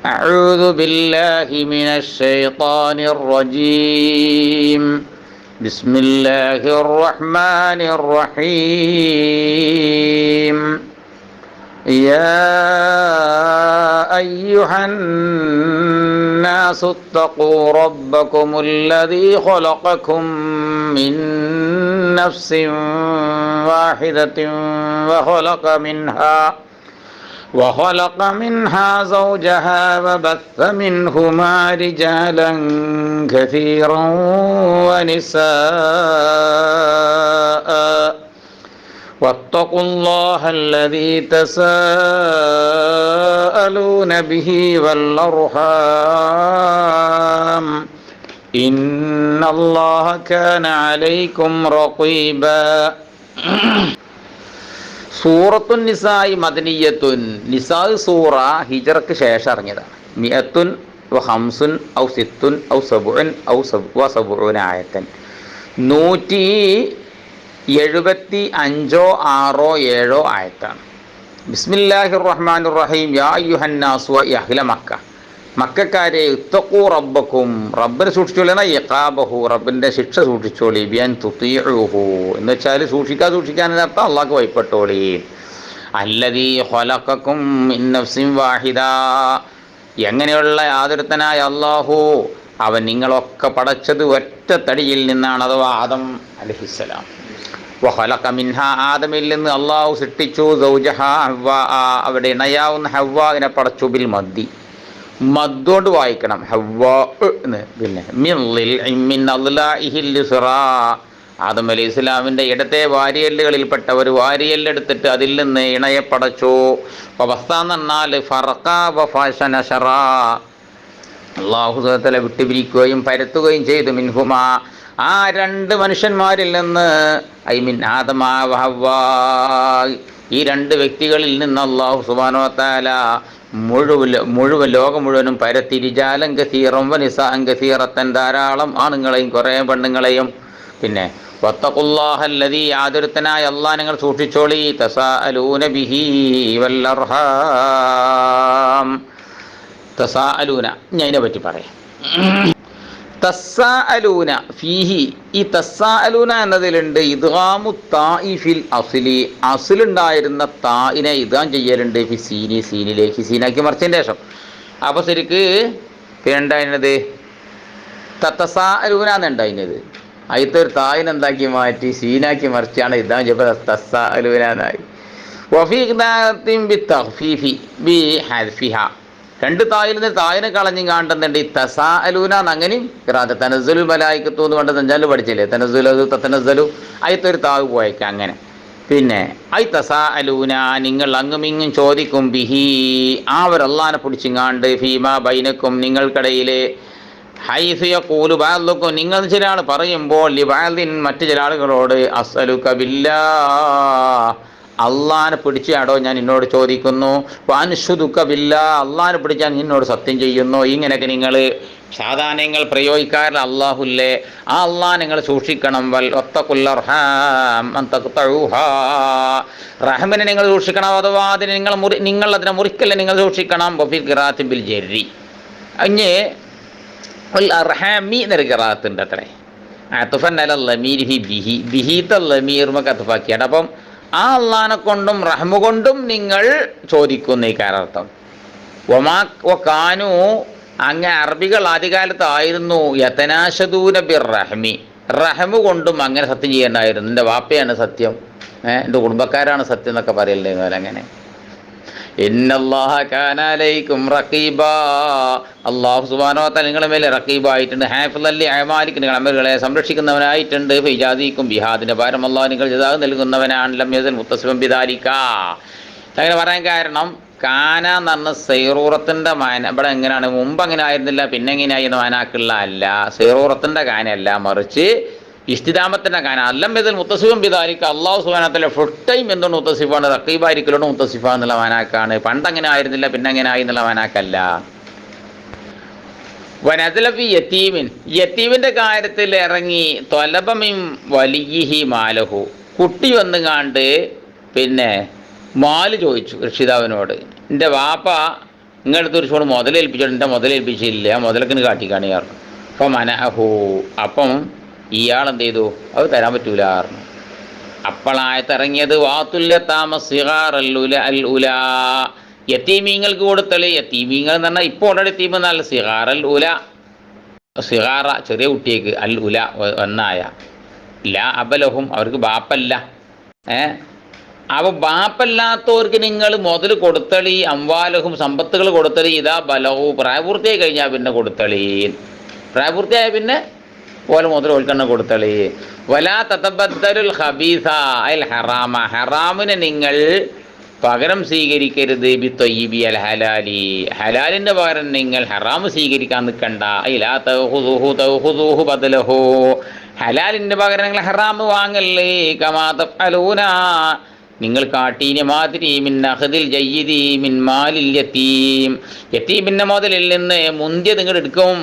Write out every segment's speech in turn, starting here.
أعوذ بالله من الشيطان الرجيم. بسم الله الرحمن الرحيم. يا أيها الناس اتقوا ربكم الذي خلقكم من نفس واحدة وخلق منها زوجها وبث منهما رجالا كثيرا ونساء واتقوا الله الذي تساءلون به والأرحام إن الله كان عليكم رقيبا. സൂറത്തുൻ നിസായി മദനിയത്തുൻ. നിസായ് സൂറ ഹിജറക്ക് ശേഷം ഇറങ്ങിയതാണ്. മിഅത്തുൻ വ ഹംസുൻ ഔ സിത്തുൻ ഔ സബുൻ ഔ സബുന ആയത്തൻ. 175 6 7 ആയത്താണ്. ബിസ്മില്ലാഹിർ റഹ്മാനിർ റഹീം. യാ അയ്യുഹന്നാസു വ അഹ്ല മക്ക. മക്കക്കാരെ ഇത്തഖൂ റബ്ബക്കും, റബ്ബിനെ സൂക്ഷിച്ചോളി. ഇഖാബഹു, റബ്ബിൻ്റെ ശിക്ഷ സൂക്ഷിച്ചോളി. ബിഅൻ തുതീഉഹു എന്ന് വെച്ചാൽ സൂക്ഷിക്കാൻ അർത്ഥം അള്ളാഹ്ക്ക് ഭയപ്പെട്ടോളി. അല്ലദീ ഖലഖക്കും മിൻ നഫ്സിൻ വാഹിദ, എങ്ങനെയുള്ള യാതൊരുത്തനായ അള്ളാഹു, അവൻ നിങ്ങളൊക്കെ പടച്ചത് ഒറ്റ തടിയിൽ നിന്നാണ്, അഥവാ ആദം അലൈഹിസ്സലാം. വഖലഖ മിൻഹാ, ആദമിൽ നിന്ന് അള്ളാഹു സൃഷ്ടിച്ചു. സൗജഹാ, ഹവ്വാ, അവിടെ ഇണയാവുന്ന ഹവ്വാവിനെ പടച്ചു. ബിൽ മദ്ദി, മദ്ദോണ്ട് വായിക്കണം ഹവ്വാ എന്ന്. പിന്നെ ആദം അലൈഹി ഇസ്ലാമിൻ്റെ ഇടത്തെ വാരിയല്ലുകളിൽപ്പെട്ട ഒരു വാരിയല്ലെടുത്തിട്ട് അതിൽ നിന്ന് ഇണയെ പടച്ചു. അല്ലാഹു സുബ്ഹാനഹു വിട്ടുപിരിക്കുകയും പരത്തുകയും ചെയ്തു. മിൻഹുമാ, ആ രണ്ട് മനുഷ്യന്മാരിൽ നിന്ന്, ഐ മിൻ ആദമ വ ഹവ്വാ, ഈ രണ്ട് വ്യക്തികളിൽ നിന്ന് അല്ലാഹു സുബ്ഹാനഹു വ തആല മുഴുവൻ ലോകം മുഴുവനും പരത്തി. റിജാലൻ കസീറൻ വ നിസാഅൻ കസീറത്തൻ, ധാരാളം ആണുങ്ങളെയും കുറേ പെണ്ണുങ്ങളെയും. പിന്നെ വത്തഖുല്ലാഹല്ലദീ, യാതൊരുത്തനായ അല്ലാഹ് നിങ്ങൾ സൂക്ഷിച്ചോളി. തസാഅലൂന ബിഹി വൽ അർഹാം. തസാഅലൂന, ഞാൻ ഇതിനെ പറ്റി പറയാം. തസ്സാഅലൂന ഫീഹി, ഈ തസ്സാഅലൂന എന്നതിലുണ്ട് ഇദ്ഗാമു താഇ ഫിൽ അസ്ലി, അസ്ലുണ്ടായിരുന്ന താഇനെ ഇദ്ഗാം ചെയ്യലുണ്ട് ഫി സീനി, സീനിലേക്ക് സീനാക്കി മറിച്ചതിന് ശേഷം. അപ്പോൾ ശരിക്ക് ഉണ്ടായിരുന്നത് തസ്സാഅലൂന എന്നുണ്ടായിരുന്നത്. അതിലത്തെ ഒരു തായിനെ എന്താക്കി മാറ്റി സീനാക്കി മറിച്ചാണ് ഇദ്ഗാം ചെയ്തപ്പോൾ തസ്സാഅലൂന എന്നായി. വഫീ ഖിറാഅത്തിൻ ബിത്തഖ്ഫീഫി ബിഹദ്ഫിഹാ, രണ്ട് തായിൽ നിന്ന് തായിനെ കളഞ്ഞും കാണ്ടുന്നുണ്ട് ഈ തസാഅലൂന അങ്ങനെയും ഖിറാഅത്ത്. തനസ്സലുൽ മലായികത്തു എന്ന് പണ്ട് തഞ്ചാല് പഠിച്ചില്ലേ, തനസ്സലു തനസ്സലു, അതിലത്തൊരു താവ് പോയേക്കാം അങ്ങനെ. പിന്നെ ഐ തസാഅലൂന, നിങ്ങൾ അങ്ങും ഇങ്ങും ചോദിക്കും. ബിഹി, അവരല്ലാനെ പിടിച്ചിങ്ങാണ്ട്. ഫീമാ ബൈനക്കും, നിങ്ങൾക്കിടയിലെ. ഹൈസു യഖൂലു ബഅദുക്കും, നിങ്ങൾ ചില ആൾ പറയുമ്പോൾ ലിബഅദിൻ, മറ്റു ചില ആളുകളോട്, അസ്അലുക ബില്ലാഹ്, അള്ളാനെ പിടിച്ചാടോ ഞാൻ എന്നോട് ചോദിക്കുന്നു. വാൻഷുദുക ബില്ലാ, അള്ളാനെ പിടിച്ചാൽ നിന്നോട് സത്യം ചെയ്യുന്നു. ഇങ്ങനെയൊക്കെ നിങ്ങൾ സാധാരണ നിങ്ങൾ പ്രയോഗിക്കാറില്ല. അള്ളാഹുല്ലേ, ആ അള്ളാഹ് നിങ്ങൾ സൂക്ഷിക്കണം. വൽ വത്തഖുൽ അർഹാം അൻ തഖ്തഉഹാ, റഹ്മിനെ നിങ്ങൾ സൂക്ഷിക്കണം, അഥവാ അതിനെ നിങ്ങൾ അതിനെ മുറിക്കല്ലേ നിങ്ങൾ സൂക്ഷിക്കണം. വഫിൽ ഖിറാഅത്തി ബിൽ ജർരി, അഞ്ഞ് വൽ അർഹാമി എന്നൊരു ഖിറാഅത്തുണ്ട് അത്രേ. അത്ഫൻ അലൽ ലമീരി ഫി ബിഹി, ബിഹിത ലമീർമക അത്ഫാക്കിയാണ്. അപ്പം ആ അള്ളാനെ കൊണ്ടും റഹ്മ കൊണ്ടും നിങ്ങൾ ചോദിക്കുന്ന ഈ കാരർത്ഥം. കാനു, അങ്ങ് അറബികൾ ആദ്യകാലത്തായിരുന്നു യതനാശദൂന ബിർ റഹ്മി, റഹ്മ കൊണ്ടും അങ്ങനെ സത്യം ചെയ്യേണ്ടായിരുന്നു. എൻ്റെ വാപ്പയാണ് സത്യം, എൻ്റെ കുടുംബക്കാരാണ് സത്യം എന്നൊക്കെ പറയല്ലേ. അങ്ങനെ ഇന്നല്ലാഹ കാന അലൈക്കും റഖീബാ, അല്ലാഹു സുബ്ഹാനഹു വ തആല നിങ്ങളുടെ മേലെ റഖീബായിട്ടുണ്ട്. ഹാഫിളൻ ലി അഅമാലിക്കും, നിങ്ങളുടെ അമലുകളെ സംരക്ഷിക്കുന്നവനായിട്ടുണ്ട്. ഫിജാദിക്കും ബിഹാദിന്റെ പകരം അല്ലാഹു നിങ്ങൾ ജസാ നൽകുന്നവനാണ്. ലം യസൽ മുത്തസിഫൻ ബിദാലിക, അങ്ങനെ പറയാൻ കാരണം കാന എന്ന് പറഞ്ഞ സൈറൂറത്തിൻ്റെ മാന ഇവിടെ എങ്ങനെയാണ്, മുമ്പ് അങ്ങനെ ആയിരുന്നില്ല പിന്നെ എങ്ങനെയായി എന്ന് മാനാക്കുള്ള അല്ല, സൈറൂറത്തിൻ്റെ കാനയല്ല, മറിച്ച് ഇസ്തിദാമത്തിൻ്റെ കാന. അല്ലം ഇതിൽ മുത്തസിഫും ബിദാലിക, അല്ലാഹു സുബ്ഹാനഹു വ തആല ഫുൾ ടൈം എന്തുകൊണ്ട് മുത്തസിഫാണ്, റഖീബായിരിക്കലോട് മുത്തസിഫ എന്നുള്ള മാനാക്കാണ്. പണ്ടങ്ങനെ ആയിരുന്നില്ല പിന്നെ എങ്ങനെ ആയി എന്നുള്ള മാനാക്കല്ല. വനസലഫി യത്തീമിൻ, യത്തീമിൻ്റെ കാര്യത്തിൽ ഇറങ്ങി. തൊലബമിൻ വലിയിഹി മാലഹു, കുട്ടി വന്നുകാണ്ട് പിന്നെ മാല് ചോദിച്ചു രക്ഷിതാവിനോട്. എൻ്റെ വാപ്പ നിങ്ങളടുത്ത് ഒരു ചോട് മുതലേൽപ്പിച്ചോണ്ട് എൻ്റെ മുതലേൽപ്പിച്ചില്ല, മുതലക്കിന് കാട്ടിക്കാണി പറഞ്ഞു. അപ്പം മനഹു, അപ്പം ഇയാൾ എന്ത് ചെയ്തു, അത് തരാൻ പറ്റൂല പറഞ്ഞു. അപ്പോളായത്തിറങ്ങിയത് വാത്തുല്യ താമസിഹാർ അൽ ഉല, യത്തീമീങ്ങൾക്ക് കൊടുത്തളി. യത്തീമീങ്ങൾ എന്ന് പറഞ്ഞാൽ ഇപ്പോൾ ഓൾറെഡി യത്തീം എന്നല്ല, സിഹാർ അൽ ഉല, സിഹാറ ചെറിയ കുട്ടിയേക്ക്, അൽ ഉല ഒന്നായ, ലാ അബലഹും അവർക്ക് ബാപ്പല്ല. അപ്പോൾ ബാപ്പല്ലാത്തവർക്ക് നിങ്ങൾ മുതൽ കൊടുത്തളി, അംവാലഹും സമ്പത്തുകൾ കൊടുത്തളി, ഇതാ ബലഹു പ്രായപൂർത്തിയായി കഴിഞ്ഞാൽ പിന്നെ കൊടുത്തളി, പ്രായപൂർത്തിയായ പിന്നെ പോലെ മുതൽ ഓൽക്കണ്ണ കൊടുത്തളി. വലാ തതബദ്ദലുൽ ഖബീസ അൽ ഹറാമ, ഹറാമിനെ നിങ്ങൾ പകരം സ്വീകരിക്കരുത്. ബി ത്വയ്യിബി അൽ ഹലാലി, ഹലാലിൻ്റെ പകരം നിങ്ങൾ ഹറാമ് സ്വീകരിക്കാൻ നിൽക്കണ്ട. ലാ തഖുദൂഹു ബദലഹു, ഹലാലിൻ്റെ പകരം നിങ്ങൾ ഹറാമ് വാങ്ങല്ലേ. കമാ തഫ്അലൂന, നിങ്ങൾ കാട്ടീനെ മാതിരി, മിൻ അഖദിൽ ജയ്യിദി മിൻ മാലിൽ യതീം, യതീമിൻ്റെ മുതലിൽ നിന്ന് മുന്തിയ നിങ്ങൾ എടുക്കും.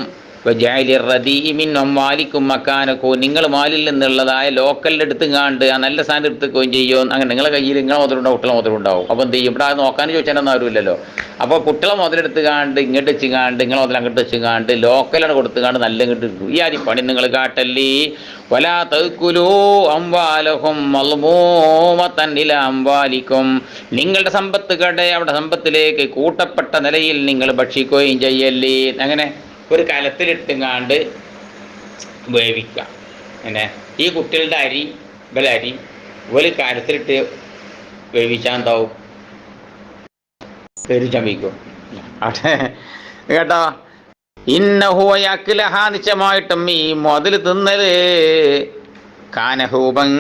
മാലിക്കും മക്കാനക്കോ, നിങ്ങൾ മാലിൽ നിന്നുള്ളതായ ലോക്കലിൽ എടുത്തുങ്ങാണ്ട് ആ നല്ല സാധനം എടുത്തുകയും ചെയ്യും. അങ്ങനെ നിങ്ങളെ കയ്യിൽ നിങ്ങളെ മുതലുണ്ടാവും, കുട്ടികളെ മുതലുണ്ടാവും. അപ്പോൾ എന്ത് ചെയ്യും, ഇവിടെ അത് നോക്കാൻ ചോദിച്ചാലൊന്നും ആരുമില്ലല്ലോ. അപ്പോൾ കുട്ടികളെ മുതലെടുത്തുകാണ്ട് ഇങ്ങോട്ട് വെച്ചുകാണ്ട് നിങ്ങളെ മുതൽ അങ്ങോട്ട് വെച്ചുകാണ്ട് ലോക്കലാണ് കൊടുത്തുകാണ്ട് നല്ല ഇങ്ങോട്ട് എടുക്കും. ഈ അരിപ്പണി നിങ്ങൾ കാട്ടല്ലേ. വലാ തഅ്കുലൂ അംവാലഹും മൾമൂമതൻ ഇലാ അംവാലിക്കും, നിങ്ങളുടെ സമ്പത്തുകളുടെ അവിടെ സമ്പത്തിലേക്ക് കൂട്ടപ്പെട്ട നിലയിൽ നിങ്ങൾ ഭക്ഷിക്കുകയും ചെയ്യല്ലേ. അങ്ങനെ ഒരു കലത്തിലിട്ടുങ്ങാണ്ട് വേവിക്കുക. പിന്നെ ഈ കുട്ടികളുടെ അരി അരി ഒരു കലത്തിലിട്ട് വേവിച്ചാൽ എന്താവും, ചമിക്കും കേട്ടോ. ഇന്നഹു യഅ്കുലഹ, നിശ്ചയമായിട്ടും ഈ മുതൽ തിന്നല് കാനഹൂബൻ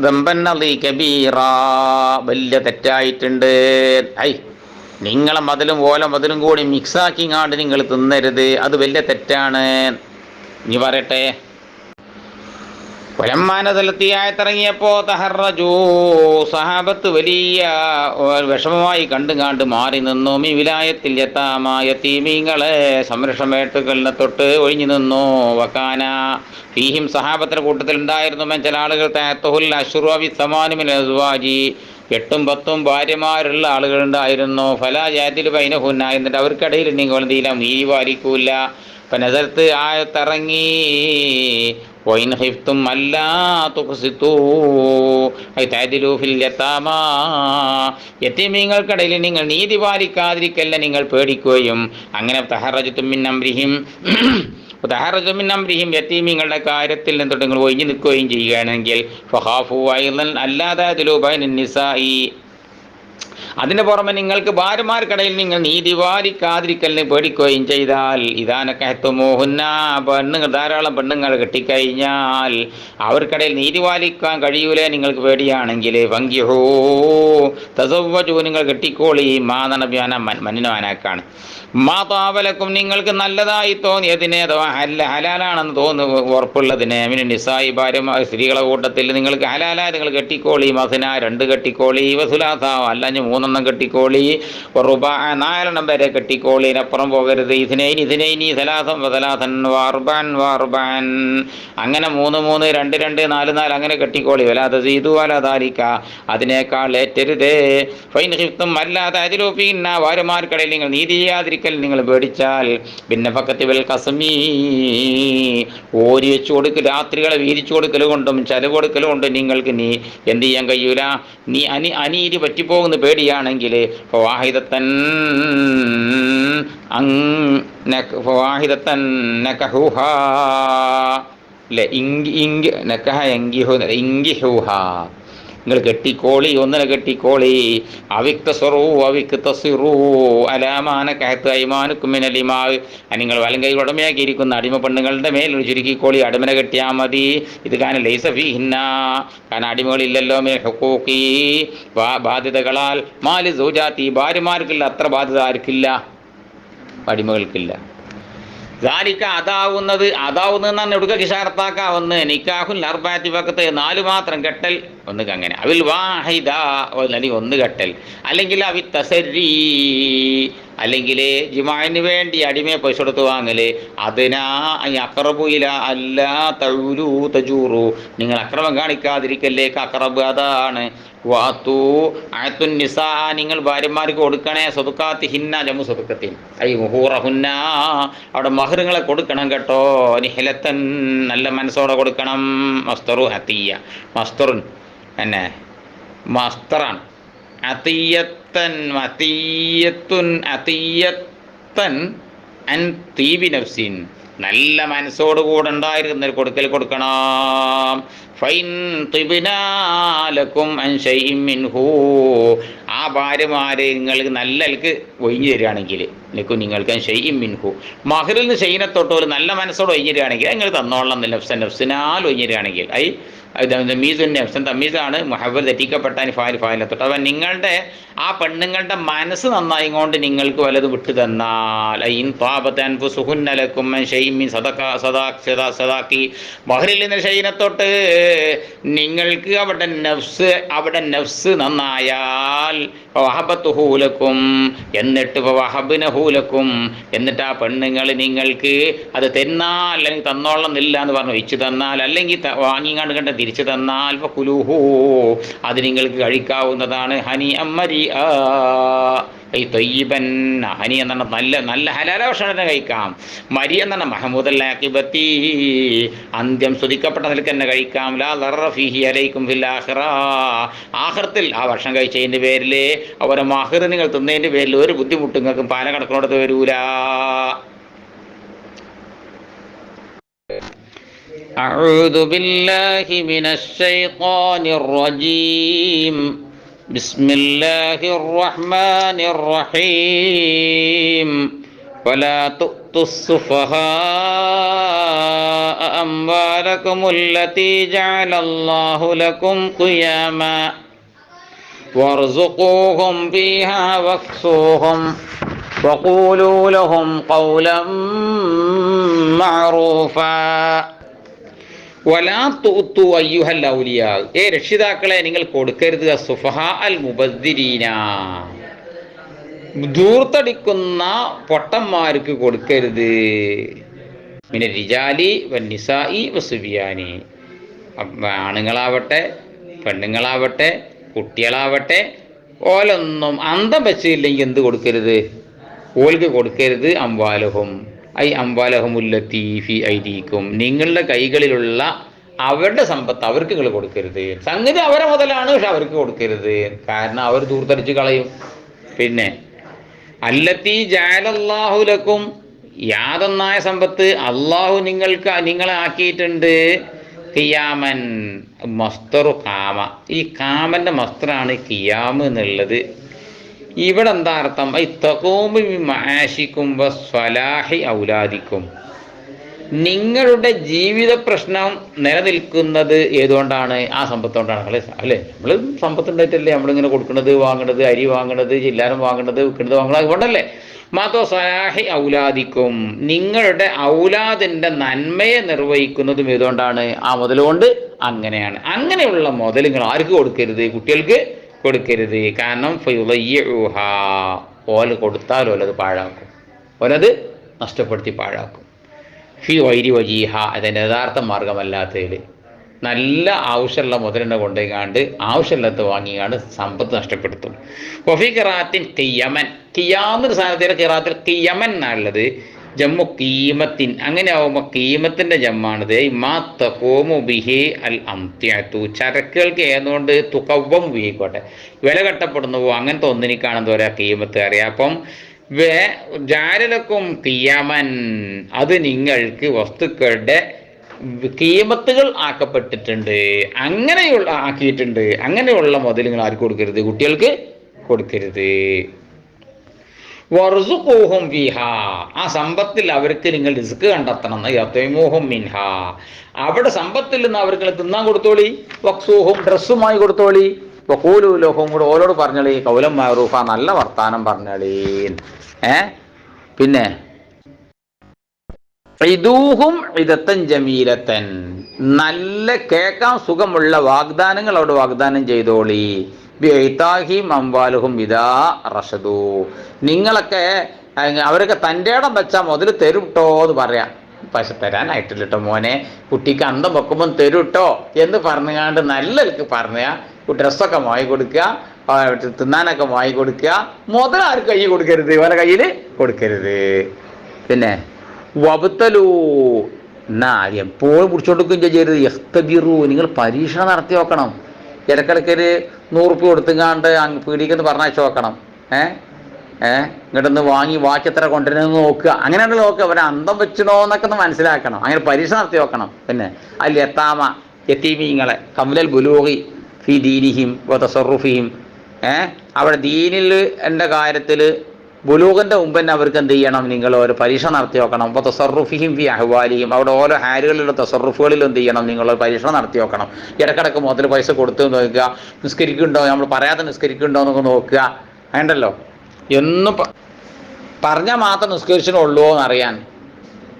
ദംബൻ അലി കബീറ, വലിയ തെറ്റായിട്ടുണ്ട്. നിങ്ങളെ മതിലും ഓല മതിലും കൂടി മിക്സാക്കിങ്ങാണ്ട് നിങ്ങൾ തിന്നരുത്, അത് വലിയ തെറ്റാണ്. ഇനി പറയട്ടെ, കൊലമ്മാനതലത്തിയായത്തിറങ്ങിയപ്പോൾ തഹറജൂ, സഹാബത്ത് വലിയ വിഷമമായി കണ്ടുകാണ്ട് മാറി നിന്നു. മി വിലായത്തിൽ യത്താമ, യതീമീങ്ങളെ സംരക്ഷണമേട്ടുകളിനെ തൊട്ട് ഒഴിഞ്ഞു നിന്നു. വക്കാന ഫീഹിം, സഹാബത്തിന്റെ കൂട്ടത്തിലുണ്ടായിരുന്നു ചില ആളുകൾ തഹത്തുൽ അശ്റുവി സമാനുമിൽ അസ്വാജി, 8ഉം 10ഉം ഭാര്യമാരുള്ള ആളുകളുണ്ടായിരുന്നു. ഫലാ ജാതിൽ ബൈനഹുന്ന, എന്നിട്ട് അവർക്കിടയിൽ നിങ്ങൾ എന്തെയില്ല മീരി പാലിക്കൂല. അപ്പം നസർത്ത് ആയത്തിറങ്ങി, വൈൻ ഹിഫ്തും അല്ലാ തുഖ്സിതൂ ഐ തഅദിലൂ ഫിൽ യതാമ, യതീമീങ്ങൾക്കിടയിൽ നിങ്ങൾ നീതി പാലിക്കാതിരിക്കല്ല നിങ്ങൾ പേടിക്കുകയും. അങ്ങനെ തഹറജതും മിൻ അംരിഹിം, യതീമീങ്ങളുടെ കാര്യത്തിൽ നിന്നിട്ട് നിങ്ങൾ ഒഴിഞ്ഞു നിൽക്കുകയും ചെയ്യുകയാണെങ്കിൽ, ഫഖാഫു അയ്ളൻ അല്ലാതെ അതിലൂ ബൈനൻ നിസാഇ, അതിന് പുറമെ നിങ്ങൾക്ക് ഭാര്യമാർക്കിടയിൽ നിങ്ങൾ നീതി പാലിക്കാതിരിക്കലിന് പേടിക്കുകയും ചെയ്താൽ, ഇതാനൊക്കെ ഹെത്തുമോഹുന്ന, പെണ്ണുങ്ങൾ ധാരാളം പെണ്ണുങ്ങൾ കെട്ടിക്കഴിഞ്ഞാൽ അവർക്കിടയിൽ നീതി പാലിക്കാൻ കഴിയൂലേ നിങ്ങൾക്ക് പേടിയാണെങ്കിൽ, ഫങ്കിഹൂ തസവ്വജൂ, നിങ്ങൾ കെട്ടിക്കോളി. മാനബിയാന മന്നിനവാനാക്കാണ്. മാതാവലക്കും, നിങ്ങൾക്ക് നല്ലതായി തോന്നിയതിനെ അഥവാ ഹലാലാണെന്ന് ഉറപ്പുള്ളതിനെ, മിന നിസായി, ഭാര്യമാർ സ്ത്രീകളെ കൂട്ടത്തിൽ നിങ്ങൾക്ക് ഹലാലായി നിങ്ങൾ കെട്ടിക്കോളി. മസന 2 കെട്ടിക്കോളി, വസുലാസ അല്ലഞ്ഞ് 3 കെട്ടിക്കോളി, റുബാ 4 വരെ കെട്ടിക്കോളി, അപ്പുറം പോകരുത്. ഇതിനൈനി സലാസം വസലാസൻ വാർബാൻ, അങ്ങനെ 3 3 2 2 4 4 അങ്ങനെ കെട്ടിക്കോളി. വലാതെ സീതു വലാതാലിക്ക, അതിനേക്കാൾ ഏറ്റരുതേ. ഫൈൻ ഹിഫ്തും അല്ലാതെ അതിലൂപ്പിന്ന, ഭാര്യമാർക്കിടയിൽ നിങ്ങൾ നീതി ചെയ്യാതിരിക്കൽ നിങ്ങൾ പേടിച്ചാൽ, പിന്നെ ഫക്കത്തി വൽ കസ്മി, ഓരി വെച്ചു കൊടുക്കൽ, രാത്രികളെ വീരിച്ചു കൊടുക്കൽ കൊണ്ടും ചെലവ് കൊടുക്കൽ കൊണ്ടും നിങ്ങൾക്ക് നീ എന്ത് ചെയ്യാൻ കഴിയൂല. നീ അനീതി പറ്റിപ്പോകുന്ന പേടിയാണെങ്കിൽ, ഫവാഹിദത്തൻ നകഹുഹാ, നിങ്ങൾ കെട്ടിക്കോളി, ഒന്നിനെ കെട്ടിക്കോളി. നിങ്ങൾ വലം കൈ ഉടമയാക്കിയിരിക്കുന്ന അടിമ പെണ്ണുങ്ങളുടെ മേൽ ചുരുക്കിക്കോളി, അടിമനെ കെട്ടിയാൽ മതി. ഇത് കാരണം ലൈസ ഫീഹിന്ന, കാരണം അടിമകളില്ലല്ലോ. ഹുഖൂഖി, ബാധ്യതകളാൽ. മാലി സൗജാത്തി, ഭാര്യമാർക്കില്ല അത്ര ബാധ്യത ആർക്കില്ല, അടിമകൾക്കില്ല. ദാലിക, അതാവുന്നതെന്നാണ് എടുക്ക കിഷാർത്താക്കാവുന്ന. നിക്കാഹുൽ അർബഅത്തി വഖത്ത്, 4 മാത്രം കെട്ടൽ, ഒന്നുക്ക് അങ്ങനെ. അവിൽ വാഹിദ, അല്ലെങ്കിൽ 1 കെട്ടൽ, അല്ലെങ്കിൽ അവി തസരി, അല്ലെങ്കിൽ ജിമാഇന് വേണ്ടി അടിമയെ പൈസ കൊടുത്ത് വാങ്ങല്, അതിനാ അക്രബുയില അല്ല തഴൂലു തജൂറു, നിങ്ങൾ അക്രമം കാണിക്കാതിരിക്കല്ലേ അക്രബ്, അതാണ്. വാത്തു ആയത്തുൻ നിസാ, നിങ്ങൾ ഭാര്യമാർക്ക് കൊടുക്കണേ സദുക്കാത്തിഹിന്ന ജമു സദുക്കത്തിൻ ഐ മുഹൂറഹുന്ന, അവിടെ മഹറുകളെ കൊടുക്കണം കേട്ടോ. നിഹലത്തൻ, നല്ല മനസ്സോടെ കൊടുക്കണം. മസ്തറു അത്തിയ, മസ്തറുൻ എന്നെ മസ്തറാണ്. അതീയത്തൻ അതീയത്തുൻ അതീയത്തൻ അൻ തീബി നഫ്സിൻ, നല്ല മനസ്സോടുകൂടെ ഉണ്ടായിരുന്ന കൊടുക്കൽ കൊടുക്കണം. ഫൈൻ തിബ്നാലക്കും അൻ ശൈഇൻ മിൻഹു, ആ ഭാര്യമാരെ നിങ്ങൾക്ക് നല്ലൽക്ക് ഒഴിഞ്ഞു തരികയാണെങ്കിൽ, നിങ്ങൾക്ക് ശൈഇൻ മിൻഹു, മഹറിൽ നിന്ന് ഷെയ്നെ തൊട്ട് ഒരു നല്ല മനസ്സോട് ഒഴിഞ്ഞു തരികയാണെങ്കിൽ നിങ്ങൾ തന്നോളം, നഫ്സിനാൽ ഒഴിഞ്ഞു തരികയാണെങ്കിൽ, തമീസുൻ നഫ്സൻ, തമീസാണ് മുഹവ്വൽ തെറ്റിക്കപ്പെട്ടാൻ ഫായിലത്തൊട്ട്. അവൻ നിങ്ങളുടെ ആ പെണ്ണുങ്ങളുടെ മനസ്സ് നന്നായി കൊണ്ട് നിങ്ങൾക്ക് വലത് വിട്ടു തന്നാൽ, ബഹ്റിൽ നിന്ന് ഷൈനത്തൊട്ട് നിങ്ങൾക്ക് അവിടെ നഫ്സ് നന്നായാൽ, വഹബത്തുഹൂലക്കും, എന്നിട്ട് വഹബിനഹൂലക്കും, എന്നിട്ട് ആ പെണ്ണുങ്ങൾ നിങ്ങൾക്ക് അത് തന്നാൽ, അല്ലെങ്കിൽ തന്നോളന്നില്ല എന്ന് പറഞ്ഞു വെച്ചു തന്നാൽ, അല്ലെങ്കിൽ വാങ്ങിങ്ങാണ്ട് കണ്ട തിരിച്ചു തന്നാൽ, ഫകുലൂഹു, അത് നിങ്ങൾക്ക് കഴിക്കാവുന്നതാണ്. ഹനി അമ്മരി ഈ തൊയ്യബൻ, ഹനി എന്നാണ് നല്ല നല്ല ഹലാല ഭക്ഷണം തന്നെ കഴിക്കാം. മരി എന്നാണ് മഹമൂദൽ ആഖിബത്തി, അന്ത്യം സ്തുതിക്കപ്പെട്ട നിലക്ക് തന്നെ കഴിക്കാം. ലാ ദററ ഫീഹി അലൈക്കും ഫിൽ ആഖിറ, ആഖിറത്തിൽ ആ ഭക്ഷണം കഴിച്ചതിൻ്റെ പേരിൽ, അവരെ മഹർ നിങ്ങൾ തിന്നതിൻ്റെ പേരിൽ ഒരു ബുദ്ധിമുട്ട് നിങ്ങൾക്ക് പാല കടക്കിനോടത്ത് വരൂല. أعوذ بالله من الشيطان الرجيم. بسم الله الرحمن الرحيم. ولا تؤتوا السفهاء أموالكم التي جعل الله لكم قياما وارزقوهم فيها واكسوهم وقولوا لهم قولا معروفا. വലാ തുഅ്തു അയ്യുഹൽ ഔലിയാ, രക്ഷിതാക്കളെ നിങ്ങൾ കൊടുക്കരുത്, സുഫഹാ അൽ മുബദ്ദിരീന, ധൂർത്തടിക്കുന്ന പൊട്ടന്മാർക്ക് കൊടുക്കരുത്. മിന റിജാലി വന്നിസായി വസുബിയാനി, ആണുങ്ങളാവട്ടെ പെണ്ണുങ്ങളാവട്ടെ കുട്ടികളാവട്ടെ, ഓലൊന്നും അന്തം വെച്ചില്ലെങ്കിൽ എന്ത് കൊടുക്കരുത്, ഓൽക്ക് കൊടുക്കരുത്. അംവാലഹും ഐ അംവാലഹുമുല്ലത്തി ഫി ഐദീക്കും, നിങ്ങളുടെ കൈകളിലുള്ള അവരുടെ സമ്പത്ത് അവർക്ക് നിങ്ങൾ കൊടുക്കരുത്. സംഗതി അവരെ മുതലാണ്, പക്ഷെ അവർക്ക് കൊടുക്കരുത്, കാരണം അവർ ദൂർത്തടിച്ച് കളയും. പിന്നെ അല്ലത്തി ജഅലല്ലാഹു ലക്കും, യാതൊന്നായ സമ്പത്ത് അള്ളാഹു നിങ്ങളെ ആക്കിയിട്ടുണ്ട്. ഖിയാമൻ, മസ്തറു കാമ, ഈ കാമന്റെ മസ്തറാണ് ഖിയാമ് എന്നുള്ളത്. ഇവിടെ എന്താ അർത്ഥം? ഔലാദിക്കും, നിങ്ങളുടെ ജീവിത പ്രശ്നം നിലനിൽക്കുന്നത് ഏതുകൊണ്ടാണ്? ആ സമ്പത്തുകൊണ്ടാണ്. അല്ലേ, നമ്മൾ സമ്പത്തുണ്ടായിട്ടല്ലേ നമ്മളിങ്ങനെ കൊടുക്കുന്നത്, വാങ്ങണത്, അരി വാങ്ങണത്, ചില്ലാരം വാങ്ങണത്, വിൽക്കുന്നത്, വാങ്ങണത്, അതുകൊണ്ടല്ലേ. മാതോ സലാഹി ഔലാദിക്കും, നിങ്ങളുടെ ഔലാദിന്റെ നന്മയെ നിർവഹിക്കുന്നതും ഏതുകൊണ്ടാണ്? ആ മുതലുകൊണ്ട്. അങ്ങനെയാണ്. അങ്ങനെയുള്ള മുതൽ നിങ്ങൾ ആർക്ക് കൊടുക്കരുത്? കുട്ടികൾക്ക് കൊടുക്കരുത്. കാരണം ഓല് കൊടുത്താൽ ഓലത് പാഴാക്കും, ഓലത് നഷ്ടപ്പെടുത്തി പാഴാക്കും. ഫി വൈരി വജീഹ, അതിൻ്റെ യഥാർത്ഥ മാർഗമല്ലാത്തതിൽ. നല്ല ആവശ്യമുള്ള മുതലിനെ കൊണ്ടുപോയിക്കാണ്ട് ആവശ്യമില്ലാത്ത വാങ്ങിക്കാണ്ട് സമ്പത്ത് നഷ്ടപ്പെടുത്തും. വഫി ഖിറാത്തിൻ ഖിയമൻ, ഖിയാമൊരു സാധനത്തിലെ ഖിറാത്തിൽ ഖിയമൻ എന്നുള്ളത് ജമ്മു കീമത്തിൻ, അങ്ങനെ ആവുമ്പോൾ കീമത്തിൻ്റെ ജമ്മാണിത്. മാ തഖൂമു ബിഹി അൽ അംതിഅതു, ചരക്കുകൾക്ക് ഏതുകൊണ്ട് തുകവ്വം ഉപയോഗിക്കോട്ടെ, വില കെട്ടപ്പെടുന്നുവോ അങ്ങനത്തെ ഒന്നിനിക്കാണെന്ന് പറയാം കീമത്ത് അറിയാം. അപ്പം ജാലലക്കും കിയമൻ, അത് നിങ്ങൾക്ക് വസ്തുക്കളുടെ കീമത്തുകൾ ആക്കപ്പെട്ടിട്ടുണ്ട്, അങ്ങനെയുള്ള ആക്കിയിട്ടുണ്ട്. അങ്ങനെയുള്ള മുതൽ നിങ്ങൾ ആർക്ക് കൊടുക്കരുത്? കുട്ടികൾക്ക് കൊടുക്കരുത്. വർസുഖൂഹും ഫീഹാ, ആ സമ്പത്തിൽ അവർക്ക് നിങ്ങൾ റിസ്ക് കണ്ടെത്തണം. യതൈമൂഹും മിൻഹാ, അവിടെ സമ്പത്തിൽ നിന്ന് അവർക്ക് തിന്നാൻ കൊടുത്തോളി. വക്സൂഹും, ഡ്രസ്സുമായി കൊടുത്തോളി. വഖൂലു ലഹും, കൂടെ ഓരോട് പറഞ്ഞോളി. ഖൗലൻ മഅറൂഫ, നല്ല വർത്താനം പറഞ്ഞോളി. പിന്നെ ഇദൂഹും ഇദത്തൻ ജമീലത്തൻ, നല്ല കേൾക്കാൻ സുഖമുള്ള വാഗ്ദാനങ്ങൾ അവിടെ വാഗ്ദാനം ചെയ്തോളി. ബിഇതാഹിം അംവാലുഹും ഇദാ റഷദു. നിങ്ങളൊക്കെ അവരൊക്കെ തൻ്റെ ഇടം വെച്ചാൽ മുതൽ തരുട്ടോ എന്ന് പറയാം. പക്ഷെ തരാനായിട്ടില്ല കേട്ടോ മോനെ, കുട്ടിക്ക് അന്തം വെക്കുമ്പം തരുട്ടോ എന്ന് പറഞ്ഞുകൊണ്ട് നല്ലവർക്ക് പറഞ്ഞാൽ ഡ്രസ്സൊക്കെ വാങ്ങി കൊടുക്കുക, തിന്നാനൊക്കെ വാങ്ങി കൊടുക്കുക. മുതൽ ആർക്ക് കൈ കൊടുക്കരുത്, ഓരോ കയ്യിൽ കൊടുക്കരുത്. പിന്നെ വബുത്തലൂ എന്നാ എപ്പോഴും പിടിച്ചോണ്ടിരിക്കുകയും ചെയ്യരുത്. യഖ്തബിറു, നിങ്ങൾ പരീക്ഷണം നടത്തി നോക്കണം. ഇടക്കിടക്കൊരു 100 റുപ്യ കൊടുത്തുങ്ങാണ്ട് പീടിക്കെന്ന് പറഞ്ഞയച്ചു നോക്കണം. ഇങ്ങോട്ടൊന്ന് വാങ്ങി ബാക്കി എത്ര കൊണ്ടുവരുന്നത് നോക്കുക. അങ്ങനെയാണ് നോക്കുക. അവരെ അന്തം വെച്ചണോ എന്നൊക്കെ ഒന്ന് മനസ്സിലാക്കണം. അങ്ങനെ പരീക്ഷ നടത്തി നോക്കണം. പിന്നെ അൽ യത്താമ, യത്തീമീങ്ങളെ കമുലൽ ബുലൂഗി ഫി ദീനിഹിം വ തസറുഫിഹിം, അവിടെ ദീനിൽ എൻ്റെ കാര്യത്തിൽ ബുലൂഗിൻ്റെ മുമ്പ് തന്നെ അവർക്ക് എന്ത് ചെയ്യണം, നിങ്ങൾ ഒരു പരീക്ഷ നടത്തി നോക്കണം. അപ്പോൾ തസറുഫിഹിം ഫി അഹ്വാലിഹിം, അവിടെ ഓരോ ഹാലുകളിലുള്ള തസറുഫുകളിലും എന്ത് ചെയ്യണം, നിങ്ങൾ പരീക്ഷ നടത്തി നോക്കണം. ഇടക്കിടക്ക് മുതൽ പൈസ കൊടുത്ത് നോക്കുക, നിസ്കരിക്കുന്നുണ്ടോ, നമ്മൾ പറയാതെ നിസ്കരിക്കുന്നുണ്ടോ എന്നൊക്കെ നോക്കുക. വേണ്ടല്ലോ, എന്നും പറഞ്ഞാൽ മാത്രം നിസ്കരിച്ചിട്ടുള്ളൂ എന്നറിയാൻ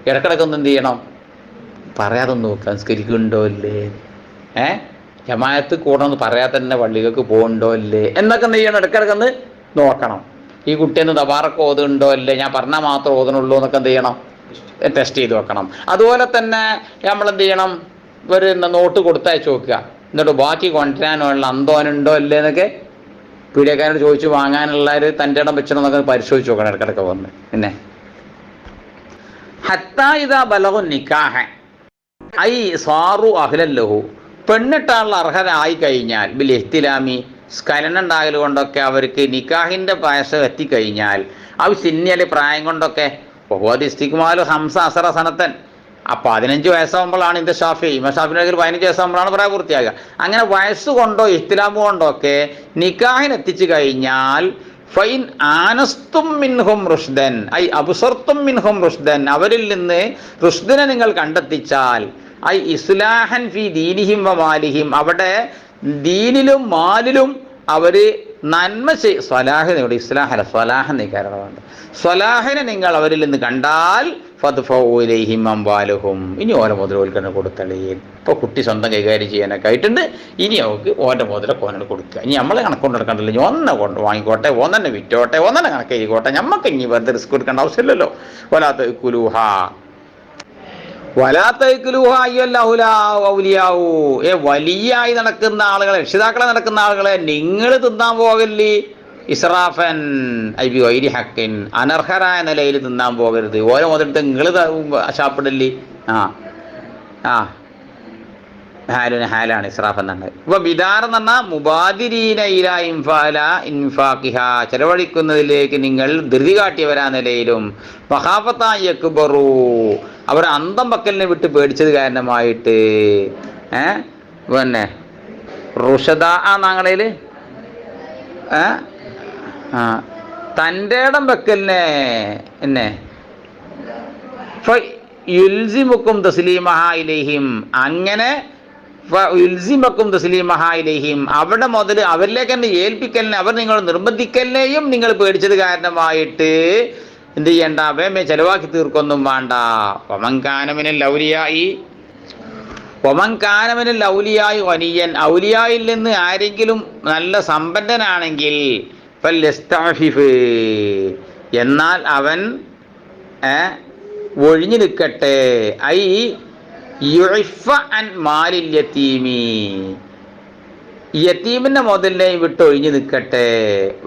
ഇടക്കിടക്കൊന്നും എന്ത് ചെയ്യണം, പറയാതെ നോക്കുക, നിസ്കരിക്കുന്നുണ്ടോ ഇല്ലേ, ജമാഅത്ത് കൂടണമെന്ന് പറയാതെ തന്നെ പള്ളികൾക്ക് പോകുന്നുണ്ടോ ഇല്ലേ എന്നൊക്കെ എന്ത് ചെയ്യണം, ഇടക്കിടക്കൊന്ന് നോക്കണം. ഈ കുട്ടിയൊന്ന് തബാറക്ക് ഓതുന്നുണ്ടോ ഇല്ലേ, ഞാൻ പറഞ്ഞാൽ മാത്രം ഓതുന്നുള്ളൂ എന്നൊക്കെ എന്ത് ചെയ്യണം, ടെസ്റ്റ് ചെയ്ത് വെക്കണം. അതുപോലെ തന്നെ നമ്മളെന്ത് ചെയ്യണം, ഒരു നോട്ട് കൊടുത്തയച്ച് നോക്കുക. എന്നിട്ട് ബാക്കി കൊണ്ടുവരാനുള്ള അന്തോനുണ്ടോ ഇല്ലേ എന്നൊക്കെ പീഡിയക്കാരോട് ചോദിച്ചു വാങ്ങാനുള്ള ഒരു തൻ്റെ ഇടം വെച്ചിടന്നൊക്കെ പരിശോധിച്ച് നോക്കണം ഇടക്കിടക്ക് വന്ന്. പിന്നെ ഹത്താ ഇദാ ബലഗു നിക്കാഹ ഐ സാറു അഹ്ലല്ലഹു, പെണ്ണിട്ടാനുള്ള അർഹരായി കഴിഞ്ഞാൽ ബിൽ ഇഹ്തിലാമി, സ്ഖലനം ഉണ്ടാകൽ കൊണ്ടൊക്കെ അവർക്ക് നിക്കാഹിൻ്റെ വയസ്സ് എത്തിക്കഴിഞ്ഞാൽ, അത് സിന്നിയൽ പ്രായം കൊണ്ടൊക്കെ ഇസ്തിക്മാലു ഹംസ അസറ സനത്തൻ, 15 വയസ്സാകുമ്പോഴാണ് ഇത് ഷാഫി, ഷാഫിൻ്റെ 15 വയസ്സാകുമ്പോഴാണ് പ്രായപൂർത്തിയാകുക. അങ്ങനെ വയസ്സുകൊണ്ടോ ഇഹ്തിലാമു കൊണ്ടോ ഒക്കെ നിക്കാഹിന് എത്തിച്ചു കഴിഞ്ഞാൽ ഫൈൻ ആനസ്തും മിൻഹും റുഷ്ദൻ ഐ അബ്സർത്തും മിൻഹും റുഷ്ദൻ, അവരിൽ നിന്ന് റുഷ്ദിനെ നിങ്ങൾ കണ്ടെത്തിച്ചാൽ, ഐ ഇസ്ലാഹൻ ഫി ദീനിഹിം വ മാലിഹിം, അവിടെ ദീനിലും മാലിലും അവർ നന്മ സ്വലാഹിനെ, ഇവിടെ ഇസ്ലാഹല സ്വലാഹെന്നീ കാരണമുണ്ട്, സ്വലാഹിനെ നിങ്ങൾ അവരിൽ നിന്ന് കണ്ടാൽ ഫദ്ഫൗലൈഹിം അംവാലുഹും, ഇനി ഓരോ മുതൽ ഓൽക്കന്നെ കൊടുത്തളീൻ. ഇപ്പോൾ കുട്ടി സ്വന്തം കൈകാര്യം ചെയ്യാനൊക്കെ ആയിട്ടുണ്ട്, ഇനി അവർക്ക് ഓൻ്റെ മുതലൊക്കെ ഓനെ കൊടുക്കുക. ഇനി നമ്മളെ കണക്കൊണ്ട് എടുക്കണ്ടല്ലോ, ഇനി ഒന്നെ കൊണ്ട് വാങ്ങിക്കോട്ടെ, ഒന്നെ വിറ്റോട്ടെ, ഒന്നെ കണക്ക് ചെയ്യിക്കോട്ടെ, നമുക്ക് ഇനി വെറുതെ റിസ്ക് എടുക്കേണ്ട ആവശ്യമില്ലല്ലോ. വലാത്ത കുലൂഹ വലിയായി നടക്കുന്ന ആളുകളെ, രക്ഷിതാക്കളെ നടക്കുന്ന ആളുകളെ നിങ്ങൾ തിന്നാൻ പോകല്ലേ, ഇസ്രാഫൻ ഐബി വൈരി ഹക്കിൻ, അനർഹരായ നിലയിൽ തിന്നാൻ പോകരുത്. ഓരോ മുതലെടുത്ത് നിങ്ങൾ ശാപ്പിടല്ലേ. ഹാലാണ് ഇസ്രാഫ് എന്നാണ്. ഇപ്പൊ ബിദാർ എന്ന് പറഞ്ഞാൽ മുബാദിരീന ഇലാ ഇൻഫാഖിഹ, ചെലവഴിക്കുന്നതിലേക്ക് നിങ്ങൾ ധൃതി കാട്ടിയവരാ നിലയിലും, മഹാഫത്തായി അക്ബറു, അവർ അന്തം പക്കലിനെ വിട്ട് പേടിച്ചത് കാരണമായിട്ട്, പിന്നെ റുഷദ നാങ്ങളയിൽ തൻ്റെ ഇടം വെക്കലിനെ എന്നെ യുൽസിമുക്കും തസ്ലീമഹ ഇലൈഹിം, അങ്ങനെ യുൽസിമക്കും തസ്ലീമഹ ഇലൈഹിം, അവിടെ മുതൽ അവരിലേക്ക് തന്നെ ഏൽപ്പിക്കലിനെ, അവർ നിങ്ങൾ നിർബന്ധിക്കലിനെയും നിങ്ങൾ പേടിച്ചത് കാരണമായിട്ട് എന്ത് ചെയ്യണ്ട, വേമേ ചെലവാക്കി തീർക്കൊന്നും വേണ്ട. ഒമൻകാനമിനൽ ഔലിയായി വനിയൻ, ഔലിയായിൽ നിന്ന് ആരെങ്കിലും നല്ല സമ്പന്നനാണെങ്കിൽ ഫൽയസ്തഅഫിഫ്, എന്നാൽ അവൻ ഒഴിഞ്ഞു നിൽക്കട്ടെ. ഐ യുഇഫ അൻ മാലിൽ യതീമി, യതീമിൻ്റെ മുതലിനെയും വിട്ട് ഒഴിഞ്ഞു നിൽക്കട്ടെ.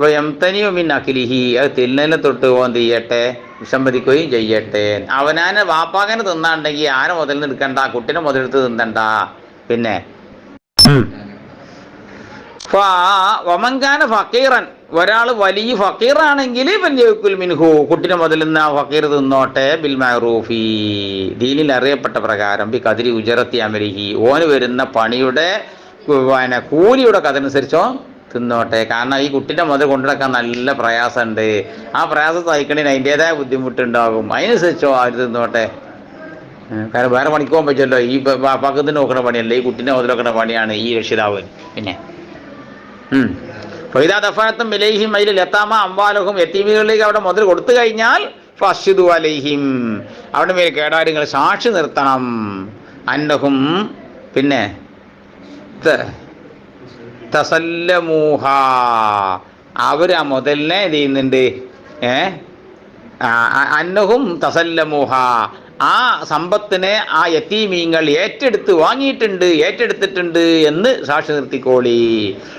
വയംതനിയു മിൻ അഖിലിഹി, അത് തിന്നലിനെ തൊട്ട് എന്ത് ചെയ്യട്ടെ, വിസമ്മതിക്കുകയും ചെയ്യട്ടെ. അവനാനെ വാപ്പാകനെ തിന്നാണ്ടെങ്കിൽ ആരെ മുതലിന് എടുക്കണ്ട, കുട്ടിനെ മുതലെടുത്ത് തിന്നണ്ട. പിന്നെ വമൻകാന ഫക്കീറൻ, ഒരാൾ വലിയ ഫക്കീറാണെങ്കിൽ വല്യകുൽ മിൻഹു, കുട്ടിനെ മുതലെന്ന് ആ ഫക്കീർ തിന്നോട്ടെ. ബിൽ മഅറൂഫി, ദീനിൽ അറിയപ്പെട്ട പ്രകാരം, ബി ഖദ്രി ഉജറത്തി അമലിഹി, ഓന് വരുന്ന പണിയുടെ കൂലിയുടെ കഥനുസരിച്ചോ തിന്നോട്ടെ. കാരണം ഈ കുട്ടിൻ്റെ മുതൽ കൊണ്ടുനടക്കാൻ നല്ല പ്രയാസമുണ്ട്, ആ പ്രയാസം സഹിക്കണേന് അതിൻ്റെതായ ബുദ്ധിമുട്ടുണ്ടാകും, അതിനനുസരിച്ചോ അവർ തിന്നോട്ടെ. കാരണം വേറെ പണിക്ക് പോകാൻ പറ്റുമല്ലോ, ഈ പക്കത്തിന് നോക്കുന്ന പണിയല്ല, ഈ കുട്ടിൻ്റെ മുതൽ നോക്കുന്ന പണിയാണ് ഈ രക്ഷിതാവ്. പിന്നെ ഫൈദാ ദഫഅതും ഇലൈഹിം അതിൽ യതാമ അംവാലുഹും, യതീമികളിലേക്ക് അവിടെ മുതൽ കൊടുത്തു കഴിഞ്ഞാൽ ഫശ്ഹിദു അലൈഹിം, അവിടെ മേൽ കേടാര്യങ്ങൾ സാക്ഷി നിർത്തണം. അന്നഹും, പിന്നെ തസല്ലമൂഹ, അവർ ആ മുതലിനെ ഇത് ചെയ്യുന്നുണ്ട്. അന്നഹും തസല്ലമൂഹ, ആ സമ്പത്തിനെ ആ യതീമീങ്ങൾ ഏറ്റെടുത്തിട്ടുണ്ട് എന്ന് സാക്ഷി നിർത്തിക്കോളി.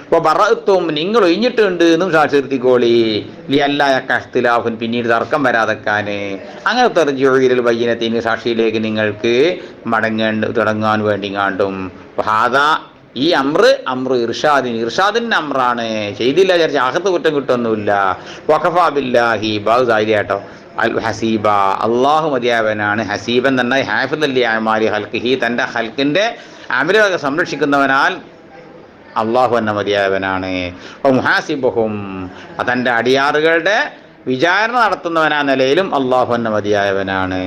അപ്പോൾ ബറഅത്തും, നിങ്ങൾ ഒഴിഞ്ഞിട്ടുണ്ട് എന്നും സാക്ഷി നിർത്തിക്കോളി. ലിയല്ലായഖ്തിലാഫുൻ, പിന്നീട് തർക്കം വരാതെക്കാന്. അങ്ങനെ തർജിഉ ബയ്യിനത്തിന്, സാക്ഷിയിലേക്ക് നിങ്ങൾക്ക് തുടങ്ങാൻ വേണ്ടി കാണ്ടും. ഹാദാ, ഈ അമ്ര് ഇർഷാദിന്റെ അമ്രാണ്. ചെയ്തില്ല വിചാരിച്ച ആഖിറത്ത് കുറ്റം കിട്ടുമൊന്നുമില്ല. വഖഫാ ബില്ലാഹി, കേട്ടോ, അൽ ഹസീബ, അള്ളാഹു മതിയായവനാണ്. ഹസീബൻ തന്നെ ഹാഫിദ് അലി അമാലി ഹൽക്കിഹി, തൻ്റെ ഹൽക്കിൻ്റെ അമലുകളെ സംരക്ഷിക്കുന്നവനാൽ അള്ളാഹു എന്ന മതിയായവനാണ്. മുഹാസിബുഹും, തൻ്റെ അടിയാറുകളുടെ വിചാരണ നടത്തുന്നവനാ നിലയിലും അള്ളാഹു എന്ന മതിയായവനാണ്.